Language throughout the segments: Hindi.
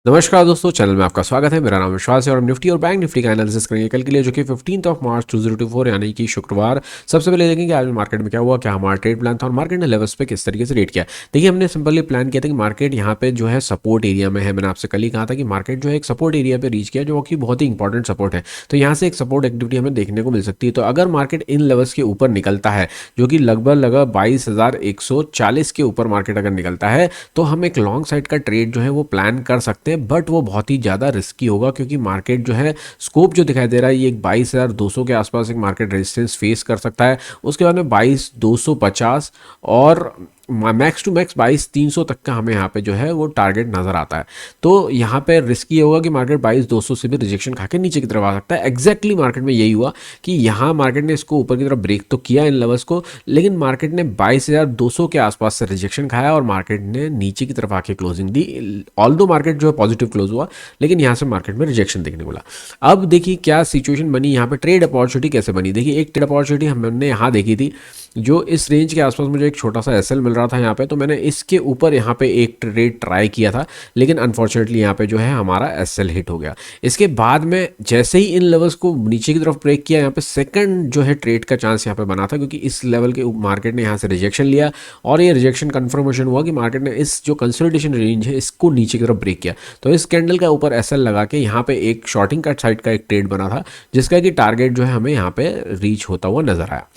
नमस्कार दोस्तों, चैनल में आपका स्वागत है। मेरा नाम विश्वास है और हम निफ्टी और बैंक निफ्टी का एनालिसिस करेंगे कल के लिए, जो कि 15 मार्च 2024 यानी कि शुक्रवार। सबसे पहले देखेंगे आज मार्केट में क्या हुआ, क्या हमारा ट्रेड प्लान था और मार्केट ने लेवल्स पे किस तरीके से रेट किया। देखिए, हमने सिंपली प्लान किया था कि मार्केट यहाँ पे जो है सपोर्ट एरिया में है। मैंने आपसे कल ही कहा था कि मार्केट जो है एक सपोर्ट एरिया पे रीच किया, जो कि बहुत ही इंपॉर्टेंट सपोर्ट है। तो यहाँ से एक सपोर्ट एक्टिविटी हमें देखने को मिल सकती है। तो अगर मार्केट इन लेवल्स के ऊपर निकलता है, जो कि लगभग 22,140 के ऊपर मार्केट अगर निकलता है, तो हम एक लॉन्ग साइड का ट्रेड जो है वो प्लान कर सकते हैं। बट वो बहुत ही ज़्यादा रिस्की होगा, क्योंकि मार्केट जो है स्कोप जो दिखाई दे रहा है ये एक 22,200 के आसपास एक मार्केट रेजिस्टेंस फेस कर सकता है। उसके बाद में 22,250 और मैक्स टू मैक्स 22,300 तक का हमें यहाँ पे जो है वो टारगेट नज़र आता है। तो यहाँ पे रिस्की होगा कि मार्केट 22,200 से भी रिजेक्शन खा के नीचे की तरफ आ सकता है। एग्जैक्टली मार्केट में यही हुआ कि यहाँ मार्केट ने इसको ऊपर की तरफ ब्रेक तो किया इन लेवल्स को, लेकिन मार्केट ने 22,200 के आसपास से रिजेक्शन खाया और मार्केट ने नीचे की तरफ आके क्लोजिंग दी। ऑल्दो मार्केट जो है पॉजिटिव क्लोज हुआ, लेकिन यहाँ से मार्केट में रिजेक्शन देखने को मिला। अब देखिए क्या सिचुएशन बनी यहाँ पे, ट्रेड अपॉर्चुनिटी कैसे बनी। देखिए, एक ट्रेड अपॉर्चुनिटी हमने यहाँ देखी थी, जो इस रेंज के आसपास मुझे एक छोटा सा एसएल मिल रहा था यहाँ पे, तो मैंने इसके ऊपर यहाँ पे एक ट्रेड ट्राई किया था, लेकिन अनफॉर्चुनेटली यहाँ पे जो है हमारा एसएल हिट हो गया। इसके बाद में जैसे ही इन लेवल्स को नीचे की तरफ ब्रेक किया, यहाँ पे सेकंड जो है ट्रेड का चांस यहाँ पे बना था, क्योंकि इस लेवल के मार्केट ने यहाँ से रिजेक्शन लिया और ये रिजेक्शन कंफर्मेशन हुआ कि मार्केट ने इस जो कंसोलिडेशन रेंज है इसको नीचे की तरफ ब्रेक किया। तो इस कैंडल का ऊपर एसएल लगा के यहाँ पे एक शॉर्टिंग कट साइड का एक ट्रेड बना था, जिसका कि टारगेट जो है हमें यहाँ पे रीच होता हुआ नजर आया।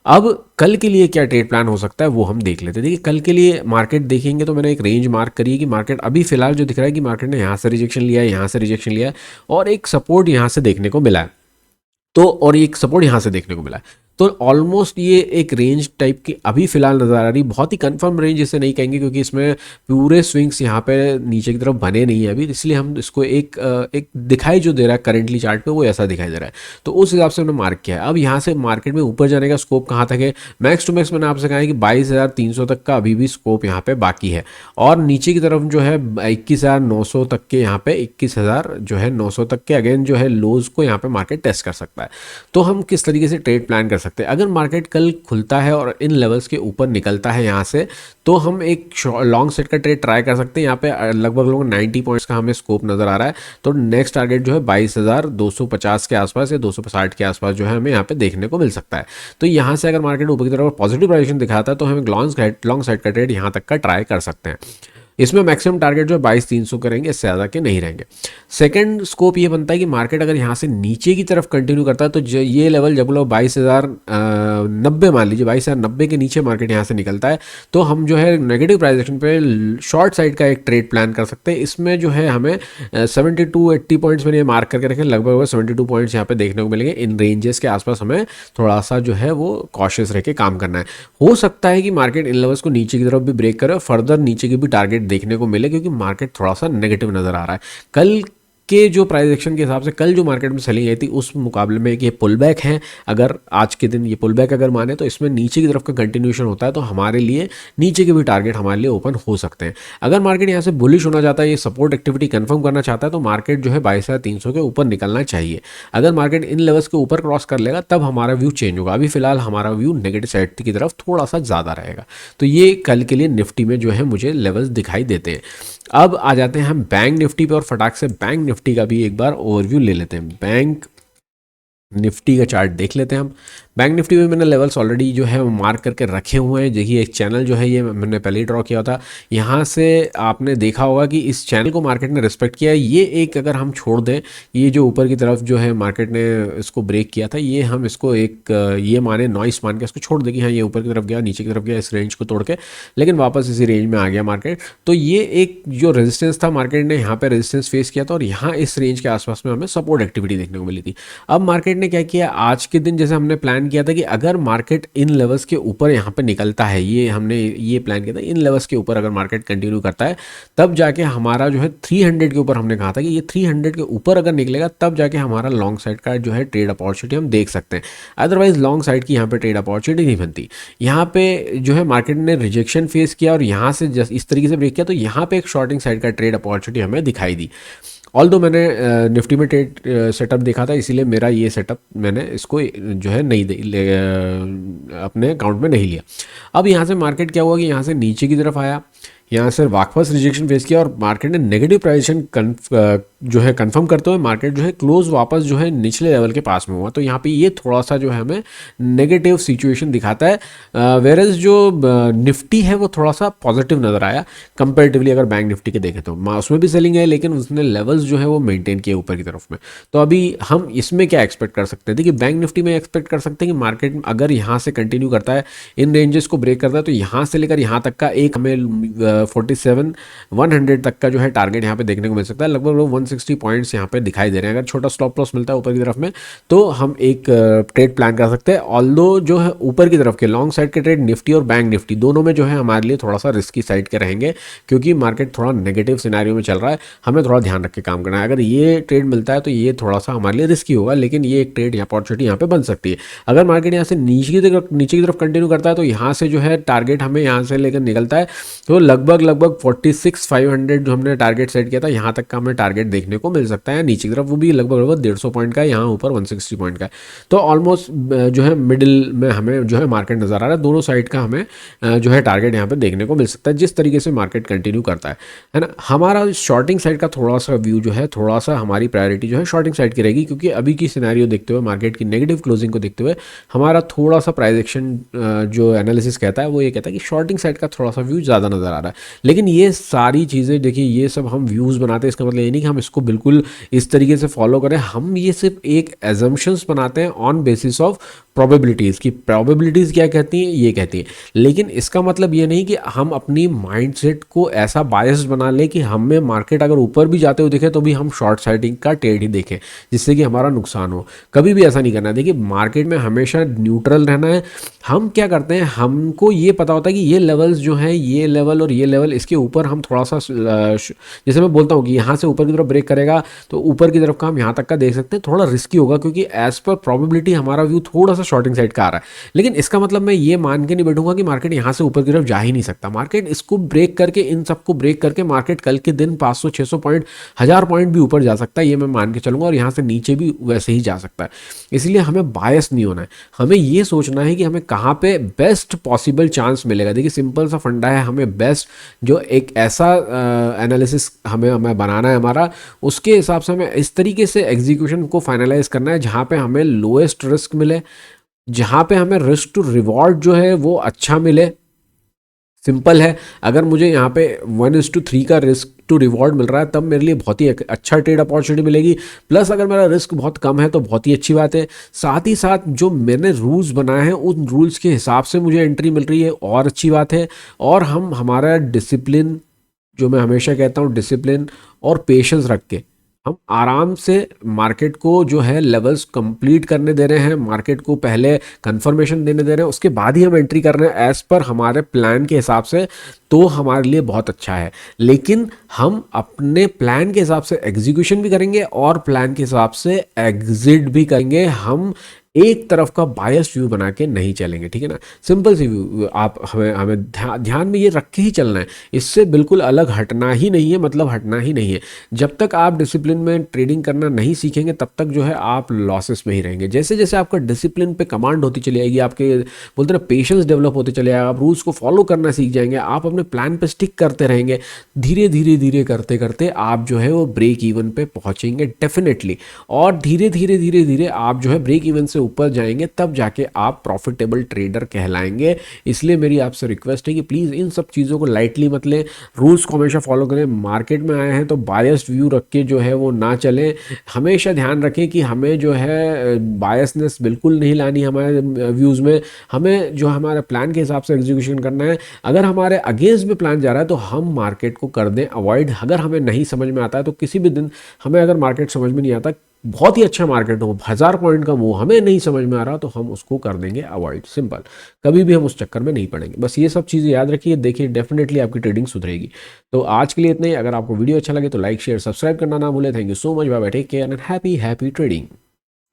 अब कल के लिए क्या ट्रेड प्लान हो सकता है वो हम देख लेते हैं। देखिए, कल के लिए मार्केट देखेंगे तो मैंने एक रेंज मार्क करी है कि मार्केट अभी फिलहाल जो दिख रहा है कि मार्केट ने यहाँ से रिजेक्शन लिया है, यहाँ से रिजेक्शन लिया है और एक सपोर्ट यहाँ से देखने को मिला है। तो और एक सपोर्ट यहाँ से देखने को मिला है। तो ऑलमोस्ट ये एक रेंज टाइप की अभी फिलहाल नज़र आ रही, बहुत ही कंफर्म रेंज इसे नहीं कहेंगे, क्योंकि इसमें पूरे स्विंग्स यहाँ पे नीचे की तरफ बने नहीं है अभी, इसलिए हम इसको एक दिखाई जो दे रहा है करेंटली चार्ट पे वो ऐसा दिखाई दे रहा है। तो उस हिसाब से हमने मार्क किया है। अब यहाँ से मार्केट में ऊपर जाने का स्कोप कहाँ तक है, मैक्स टू मैक्स मैंने आपसे कहा है कि 22,300 तक का अभी भी स्कोप यहाँ पे बाकी है, और नीचे की तरफ जो है 21,900 तक के यहाँ पे 21,000 जो है 900 तक के अगेन जो है लोज को यहाँ पे मार्केट टेस्ट कर सकता है। तो हम किस तरीके से ट्रेड प्लान कर सकते हैं, अगर मार्केट कल खुलता है और इन लेवल्स के ऊपर निकलता है यहाँ से, तो हम एक लॉन्ग सेट का ट्रेड ट्राई कर सकते हैं। यहाँ पे लगभग 90 पॉइंट्स का हमें स्कोप नजर आ रहा है। तो नेक्स्ट टारगेट जो है 22,250 के आसपास या 260 के आसपास जो है हमें यहाँ पे देखने को मिल सकता है। तो यहाँ से अगर मार्केट ऊपर की तरफ पॉजिटिव प्राइजेशन दिखाता है, तो हम लॉन्ग साइड का ट्रेड यहाँ तक का ट्राई कर सकते हैं। इसमें मैक्सिमम टारगेट जो है 22,300 करेंगे, इससे ज़्यादा के नहीं रहेंगे। सेकंड स्कोप ये बनता है कि मार्केट अगर यहाँ से नीचे की तरफ कंटिन्यू करता है, तो ये लेवल जब लोग 22,090 मान लीजिए, 22,090 के नीचे मार्केट यहाँ से निकलता है, तो हम जो है नेगेटिव प्राइस एक्शन पे शॉर्ट साइड का एक ट्रेड प्लान कर सकते हैं। इसमें जो है हमें 72-80 पॉइंट्स में ये मार्क करके रखें, लगभग 72 पॉइंट्स यहाँ पे देखने को मिलेंगे। इन रेंजेस के आसपास हमें थोड़ा सा जो है वो कॉशियस रह के काम करना है। हो सकता है कि मार्केट इन लेवल्स को नीचे की तरफ भी ब्रेक करे और फर्दर नीचे के भी टारगेट देखने को मिले, क्योंकि मार्केट थोड़ा सा नेगेटिव नजर आ रहा है। कल के जो प्राइस एक्शन के हिसाब से कल जो मार्केट में सेलिंग आई थी उस मुकाबले में एक ये पुल बैक है। अगर आज के दिन ये पुल बैक अगर माने तो इसमें नीचे की तरफ का कंटिन्यूशन होता है, तो हमारे लिए नीचे के भी टारगेट हमारे लिए ओपन हो सकते हैं। अगर मार्केट यहाँ से बुलिश होना चाहता है, ये सपोर्ट एक्टिविटी कंफर्म करना चाहता है, तो मार्केट जो है 22,300 के ऊपर निकलना चाहिए। अगर मार्केट इन लेवल्स के ऊपर क्रॉस कर लेगा तब हमारा व्यू चेंज होगा। अभी फिलहाल हमारा व्यू नेगेटिव साइड की तरफ थोड़ा सा ज़्यादा रहेगा। तो ये कल के लिए निफ्टी में जो है मुझे लेवल्स दिखाई देते हैं। अब आ जाते हैं हम बैंक निफ्टी पे और फटाक से बैंक निफ्टी का भी एक बार ओवरव्यू ले लेते हैं। बैंक निफ्टी का चार्ट देख लेते हैं हम। बैंक निफ्टी में मैंने लेवल्स ऑलरेडी जो है वो मार्क करके रखे हुए हैं। देखिए, एक चैनल जो है ये मैंने पहले ही ड्रॉ किया था। यहाँ से आपने देखा होगा कि इस चैनल को मार्केट ने रिस्पेक्ट किया है। ये एक अगर हम छोड़ दें, ये जो ऊपर की तरफ जो है मार्केट ने इसको ब्रेक किया था, ये हम इसको एक ये माने नॉइस मान के इसको छोड़ दें कि हाँ ये ऊपर की तरफ गया, नीचे की तरफ गया, इस रेंज को तोड़ के, लेकिन वापस इसी रेंज में आ गया मार्केट। तो ये एक जो रेजिस्टेंस था, मार्केट ने यहाँ पे रेजिस्टेंस फेस किया था और यहाँ इस रेंज के आसपास में हमें सपोर्ट एक्टिविटी देखने को मिली थी। अब मार्केट ने क्या किया, आज के दिन जैसे हमने प्लान किया था कि अगर मार्केट इन लेवल्स के ऊपर यहाँ पे निकलता है, ये हमने ये प्लान किया था, इन लेवल्स के ऊपर अगर मार्केट कंटिन्यू करता है तब जाके हमारा जो है 300 के ऊपर हमने कहा था कि ये 300 के ऊपर अगर निकलेगा तब जाके हमारा लॉन्ग साइड का जो है ट्रेड अपॉर्चुनिटी हम देख सकते हैं। अदरवाइज लॉन्ग साइड की यहाँ पे ट्रेड अपॉर्चुनिटी नहीं बनती। यहाँ पे जो है मार्केट ने रिजेक्शन फेस किया और यहाँ से इस तरीके से ब्रेक किया, तो यहाँ पे एक शॉर्टिंग साइड का ट्रेड अपॉर्चुनिटी हमें दिखाई दी। ऑल दो मैंने निफ्टी में ट्रेड सेटअप देखा था, इसीलिए मेरा ये सेटअप मैंने इसको जो है नहीं अपने अकाउंट में नहीं लिया। अब यहाँ से मार्केट क्या हुआ कि यहाँ से नीचे की तरफ आया, यहाँ से वापस रिजेक्शन फेस किया और मार्केट ने नेगेटिव प्राइजेशन जो है कंफर्म करते हुए मार्केट जो है क्लोज वापस जो है निचले लेवल के पास में हुआ। तो यहाँ पे ये थोड़ा सा जो है हमें नेगेटिव सिचुएशन दिखाता है। वेरएज जो निफ्टी है वो थोड़ा सा पॉजिटिव नज़र आया कंपेरेटिवली, अगर बैंक निफ्टी के देखें तो उसमें भी सेलिंग है, लेकिन उसने लेवल्स जो है वो मेंटेन किए ऊपर की तरफ में। तो अभी हम इसमें क्या एक्सपेक्ट कर सकते हैं? देखिए बैंक निफ्टी में एक्सपेक्ट कर सकते हैं कि मार्केट अगर यहाँ से कंटिन्यू करता है, इन रेंजेस को ब्रेक करता है, तो यहाँ से लेकर यहाँ तक का एक हमें 47,100 तक का जो है टारगेट यहाँ पे देखने को मिल सकता है। लगभग 160 पॉइंट्स यहाँ पे दिखाई दे रहे हैं। अगर छोटा स्टॉप लॉस मिलता है ऊपर की तरफ में तो हम एक ट्रेड प्लान कर सकते हैं। ऑल्दो जो है ऊपर की तरफ के लॉन्ग साइड के ट्रेड निफ्टी और बैंक निफ्टी दोनों में जो है हमारे लिए थोड़ा सा रिस्की साइड के रहेंगे, क्योंकि मार्केट थोड़ा नेगेटिव सिनेरियो में चल रहा है। हमें थोड़ा ध्यान रख के काम करना है। अगर ये ट्रेड मिलता है तो ये थोड़ा सा हमारे लिए रिस्की होगा, लेकिन ये एक ट्रेड अपॉर्चुनिटी यहाँ पे बन सकती है। अगर मार्केट यहाँ से नीचे की तरफ कंटिन्यू करता है तो यहाँ से जो है टारगेट हमें यहाँ से लेकर निकलता है तो लगभग 46,500 जो हमने टारगेट सेट किया था यहाँ तक का हमें टारगेट देखने को मिल सकता है नीचे की तरफ, वो भी लगभग 150 पॉइंट का है, यहाँ ऊपर 160 पॉइंट का है। तो ऑलमोस्ट जो है मिडिल में हमें जो है मार्केट नज़र आ रहा है। दोनों साइड का हमें जो है टारगेट यहाँ पे देखने को मिल सकता है जिस तरीके से मार्केट कंटिन्यू करता है ना। हमारा शॉर्टिंग साइड का थोड़ा सा व्यू जो है, थोड़ा सा हमारी प्रायोरिटी जो है शॉर्टिंग साइड की रहेगी, क्योंकि अभी की सिनेरियो देखते हुए, मार्केट की नेगेटिव क्लोजिंग को देखते हुए हमारा थोड़ा सा प्राइस एक्शन जो एनालिसिस कहता है वो ये कहता है कि शॉर्टिंग साइड का थोड़ा सा व्यू ज़्यादा नज़र आ रहा है। लेकिन ये सारी चीज़ें देखिए, ये सब हम व्यूज़ बनाते हैं, इसका मतलब ये नहीं कि हम इसको बिल्कुल इस तरीके से फॉलो करें। हम ये सिर्फ एक एजम्पशंस बनाते हैं ऑन बेसिस ऑफ प्रोबेबिलिटीज़ की। प्रोबेबिलिटीज़ क्या कहती हैं? ये कहती हैं। लेकिन इसका मतलब ये नहीं कि हम अपनी माइंडसेट को ऐसा बायस्ड बना लें कि हमें मार्केट अगर ऊपर भी जाते हुए दिखे तो भी हम शॉर्ट साइडिंग का ट्रेड ही देखें, जिससे कि हमारा नुकसान हो। कभी भी ऐसा नहीं करना है। देखिए मार्केट में हमेशा न्यूट्रल रहना है। हम क्या करते हैं, हमको ये पता होता है कि ये लेवल्स जो हैं, ये लेवल और ये लेवल, इसके ऊपर हम थोड़ा सा जैसे मैं बोलता हूँ कि यहाँ से ऊपर की तरफ ब्रेक करेगा तो ऊपर की तरफ का हम यहाँ तक का देख सकते हैं। थोड़ा रिस्की होगा क्योंकि एज पर प्रोबेबिलिटी हमारा व्यू थोड़ा सा शॉर्टिंग साइड का आ रहा है। लेकिन इसका मतलब मैं ये मान के नहीं बैठूंगा कि मार्केट यहाँ से ऊपर की तरफ जा ही नहीं सकता। मार्केट इसको ब्रेक करके, इन सबको ब्रेक करके मार्केट कल के दिन 500-600 पॉइंट, 1000 पॉइंट भी ऊपर जा सकता है, ये मैं मान के चलूंगा। और यहाँ से नीचे भी वैसे ही जा सकता है। इसलिए हमें बायस नहीं होना है। हमें ये सोचना है कि हमें कहाँ पे बेस्ट पॉसिबल चांस मिलेगा। देखिए सिंपल सा फंडा है, हमें बेस्ट जो एक ऐसा एनालिसिस हमें बनाना है हमारा, उसके हिसाब से हमें इस तरीके से एग्जीक्यूशन को फाइनलाइज करना है जहाँ पे हमें लोएस्ट रिस्क मिले, जहाँ पे हमें रिस्क टू रिवॉर्ड जो है वो अच्छा मिले। सिंपल है, अगर मुझे यहाँ पे 1:3 का रिस्क टू रिवॉर्ड मिल रहा है तब मेरे लिए बहुत ही अच्छा ट्रेड अपॉर्चुनिटी मिलेगी। प्लस अगर मेरा रिस्क बहुत कम है तो बहुत ही अच्छी बात है। साथ ही साथ जो मैंने रूल्स बनाए हैं उन रूल्स के हिसाब से मुझे एंट्री मिल रही है और अच्छी बात है। और हम हमारा डिसिप्लिन, जो मैं हमेशा कहता हूँ, डिसिप्लिन और पेशेंस रख के हम आराम से मार्केट को जो है लेवल्स कंप्लीट करने दे रहे हैं, मार्केट को पहले कंफर्मेशन देने दे रहे हैं, उसके बाद ही हम एंट्री कर रहे हैं एज पर हमारे प्लान के हिसाब से, तो हमारे लिए बहुत अच्छा है। लेकिन हम अपने प्लान के हिसाब से एग्जीक्यूशन भी करेंगे और प्लान के हिसाब से एग्जिट भी करेंगे। हम एक तरफ का बायस व्यू बना के नहीं चलेंगे, ठीक है ना। सिंपल सी व्यू आप हमें ध्यान में ये रख के ही चलना है। इससे बिल्कुल अलग हटना ही नहीं है, मतलब हटना ही नहीं है। जब तक आप डिसिप्लिन में ट्रेडिंग करना नहीं सीखेंगे तब तक जो है आप लॉसेस में ही रहेंगे। जैसे जैसे आपका डिसिप्लिन पे कमांड होती चली आएगी, आपके बोलते ना पेशेंस डेवलप होते चले आएगा, आप रूल्स को फॉलो करना सीख जाएंगे, आप अपने प्लान पे स्टिक करते रहेंगे, धीरे धीरे धीरे करते करते आप जो है वो ब्रेक इवन पे पहुंचेंगे डेफिनेटली। और धीरे धीरे धीरे धीरे आप जो है ब्रेक इवन से ऊपर जाएंगे, तब जाके आप प्रॉफिटेबल ट्रेडर कहलाएंगे। इसलिए मेरी आपसे रिक्वेस्ट है कि प्लीज़ इन सब चीज़ों को लाइटली मत लें, रूल्स को हमेशा फॉलो करें। मार्केट में आए हैं तो बायस्ड व्यू रख के जो है वो ना चलें। हमेशा ध्यान रखें कि हमें जो है बायसनेस बिल्कुल नहीं लानी हमारे व्यूज़ में। हमें जो हमारे प्लान के हिसाब से एग्जीक्यूशन करना है। अगर हमारे अगेंस्ट में प्लान जा रहा है तो हम मार्केट को कर दें अवॉइड। अगर हमें नहीं समझ में आता है तो किसी भी दिन हमें अगर मार्केट समझ में नहीं आता, बहुत ही अच्छा मार्केट हो, 1000 पॉइंट का मूव हमें नहीं समझ में आ रहा, तो हम उसको कर देंगे अवॉइड। सिंपल, कभी भी हम उस चक्कर में नहीं पड़ेंगे। बस ये सब चीज़ें याद रखिए, देखिए डेफिनेटली आपकी ट्रेडिंग सुधरेगी। तो आज के लिए इतना ही। अगर आपको वीडियो अच्छा लगे तो लाइक शेयर सब्सक्राइब करना ना भूलें। Thank you so much, bye bye, take care and happy trading.